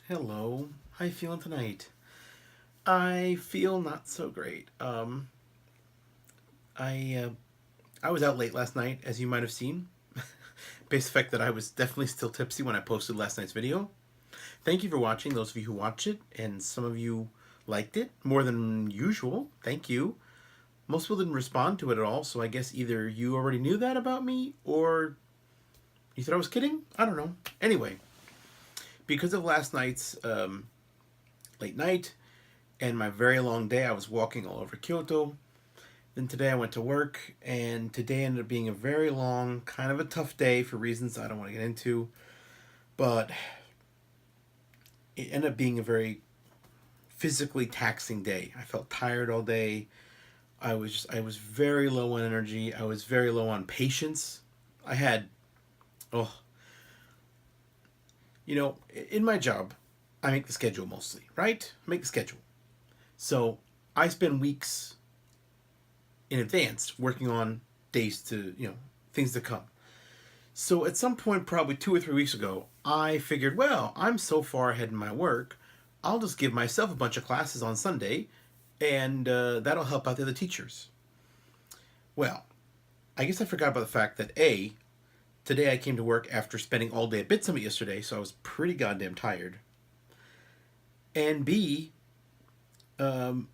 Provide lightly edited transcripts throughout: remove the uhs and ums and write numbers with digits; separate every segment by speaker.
Speaker 1: Hello. How you feeling tonight? I feel not so great. I I was out late last night, as you might have seen, based on the fact that I was definitely still tipsy when I posted last night's video. Thank you for watching, those of you who watched it, and some of you liked it more than usual. Thank you. Most people didn't respond to it at all, so I guess either you already knew that about me or you thought I was kidding. I don't know. Anyway, because of last night's late night and my very long day, I was walking all over Kyoto. Then today I went to work, and today ended up being a very long, kind of a tough day for reasons I don't want to get into. But it ended up being a very physically taxing day. I felt tired all day. I was very low on energy. I was very low on patience. I had oh, in my job, I make the schedule mostly, right? I make the schedule. So I spend weeks in advance working on days to, things to come. So at some point, probably 2 or 3 weeks ago, I figured, well, I'm so far ahead in my work, I'll just give myself a bunch of classes on Sunday, and that'll help out the other teachers. Well, I guess I forgot about the fact that A, today I came to work after spending all day at Bit Summit yesterday, so I was pretty goddamn tired. And B, um,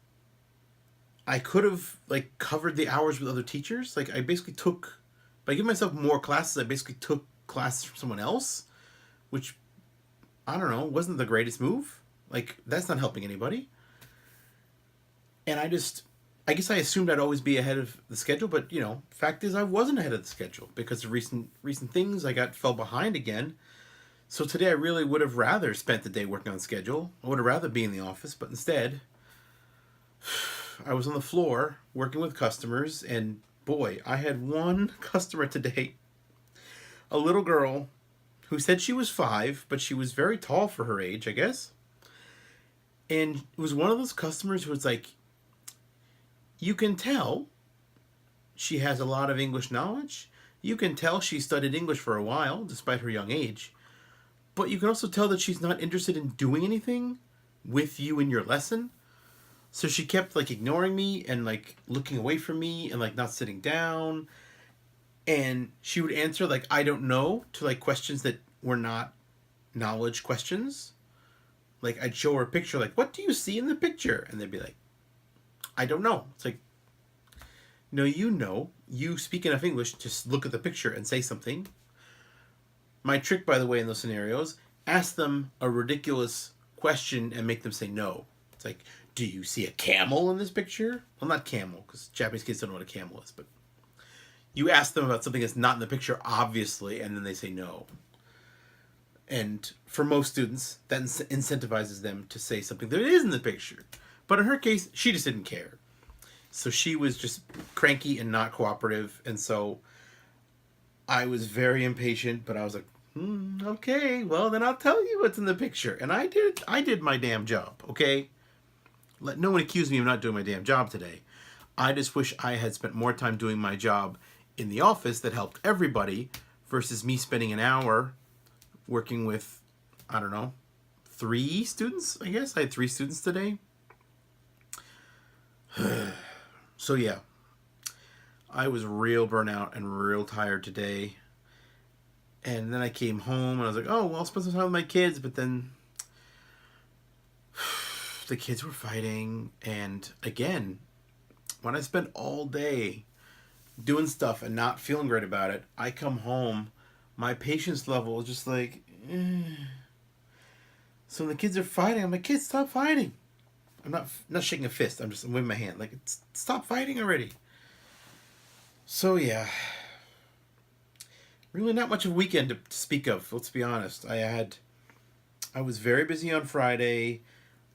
Speaker 1: I could have covered the hours with other teachers. Like I basically took, by giving myself more classes, I basically took classes from someone else, which I don't know, wasn't the greatest move. Like that's not helping anybody. And I guess I assumed I'd always be ahead of the schedule, but fact is I wasn't ahead of the schedule because of recent things. I got fell behind again. So today I really would have rather spent the day working on schedule. I would have rather be in the office, but instead I was on the floor working with customers, and boy, I had one customer today, a little girl who said she was 5, but she was very tall for her age, I guess. And it was one of those customers who was like, you can tell she has a lot of English knowledge. You can tell she studied English for a while, despite her young age. But you can also tell that she's not interested in doing anything with you in your lesson. So she kept ignoring me and looking away from me and not sitting down. And she would answer I don't know to questions that were not knowledge questions. I'd show her a picture, what do you see in the picture? And they'd be like, I don't know. It's like, no, you know. You speak enough English to look at the picture and say something. My trick, by the way, in those scenarios, ask them a ridiculous question and make them say no. It's like, do you see a camel in this picture? Well, not camel, because Japanese kids don't know what a camel is, but you ask them about something that's not in the picture, obviously, and then they say no. And for most students, that incentivizes them to say something that is in the picture. But in her case, she just didn't care. So she was just cranky and not cooperative, and so I was very impatient, but I was like, okay, well then I'll tell you what's in the picture. And I did my damn job, okay? Let no one accuse me of not doing my damn job today. I just wish I had spent more time doing my job in the office that helped everybody versus me spending an hour working with, I don't know, 3 students, I guess. I had 3 students today. So yeah, I was real burnout and real tired today. And then I came home and I was like, oh, well, I'll spend some time with my kids. But then the kids were fighting. And again, when I spend all day doing stuff and not feeling great about it, I come home, my patience level is just like, eh. So when the kids are fighting, I'm like, kids, stop fighting. I'm not shaking a fist. I'm waving my hand. Like, stop fighting already. So yeah, really not much of a weekend to speak of. Let's be honest. I was very busy on Friday.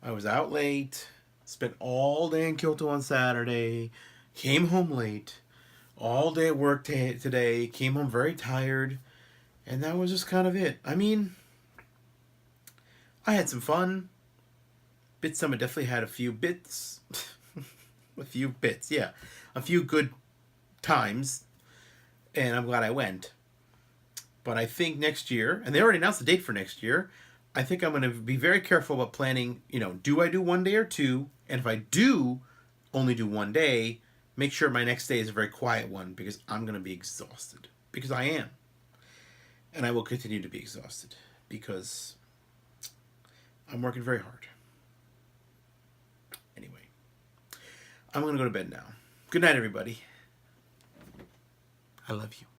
Speaker 1: I was out late. Spent all day in Kyoto on Saturday. Came home late. All day at work today. Came home very tired. And that was just kind of it. I mean, I had some fun. Bit Summit definitely had a few bits. A few bits, yeah. A few good times. And I'm glad I went. But I think next year, and they already announced the date for next year, I think I'm going to be very careful about planning, do I do one day or two? And if I do only do one day, make sure my next day is a very quiet one because I'm going to be exhausted. Because I am. And I will continue to be exhausted because I'm working very hard. Anyway, I'm going to go to bed now. Good night, everybody. I love you.